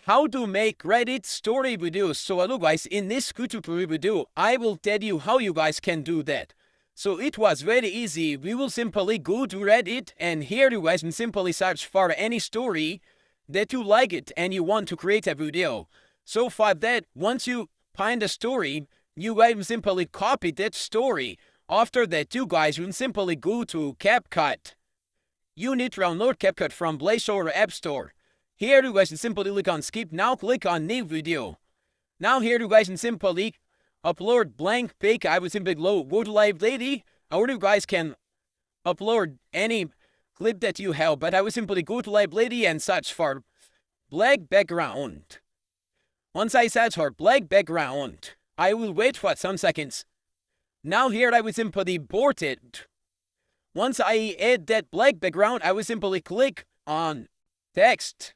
how to make Reddit story videos. So hello guys, in this tutorial video, I will tell you how you guys can do that. So it was very easy. We will simply go to Reddit, and here you guys can simply search for any story that you like it and you want to create a video. So for that, once you find a story, you guys can simply copy that story. After that, you guys will simply go to CapCut. You need to download CapCut from Play Store or App Store. Here you guys can simply click on skip. Now click on new video. Now here you guys can simply upload blank pic. I will simply go to library, or you guys can upload any clip that you have, but I will simply go to library and search for black background. Once I search for black background, I will wait for some seconds. Now here I will simply import it. Once I add that black background, I will simply click on text.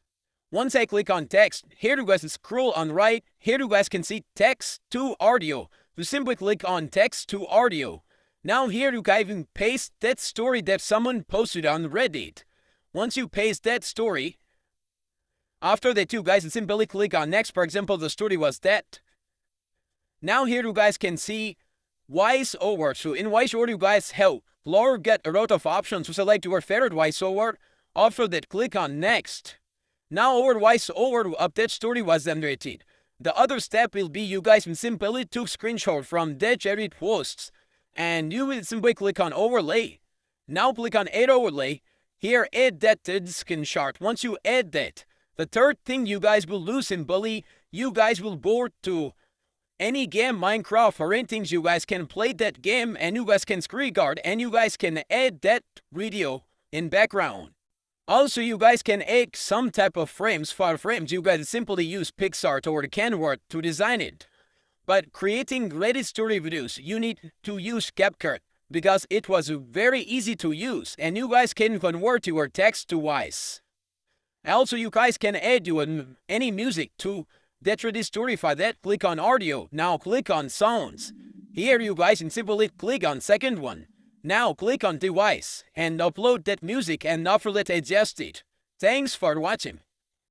Once I click on text, here you guys can scroll on right. Here you guys can see text to audio. You simply click on text to audio. Now here you guys can paste that story that someone posted on Reddit. Once you paste that story, after that you guys can simply click on next. For example, the story was that. Now here you guys can see voiceover. So in voiceover you guys have get a lot of options to select your favorite voiceover. After that, click on next. Now our voiceover of that story was generated. The other step will be you guys will simply took screenshot from that Reddit posts, and you will simply click on overlay. Now click on add overlay. Here add that to the screenshot. Once you add that, the third thing you guys will do simply, you guys will go to any game, Minecraft or anything. You guys can play that game and you guys can screen guard and you guys can add that video in background. Also, you guys can add some type of frames. For frames, you guys simply use PixArt or Canva to design it. But creating Reddit story videos, you need to use CapCut because it was very easy to use and you guys can convert your text to voice. Also, you guys can add any music to that Reddit story. For that, click on audio. Now click on sounds. Here you guys can simply click on second one. Now click on device and upload that music and after that adjust it. Thanks for watching.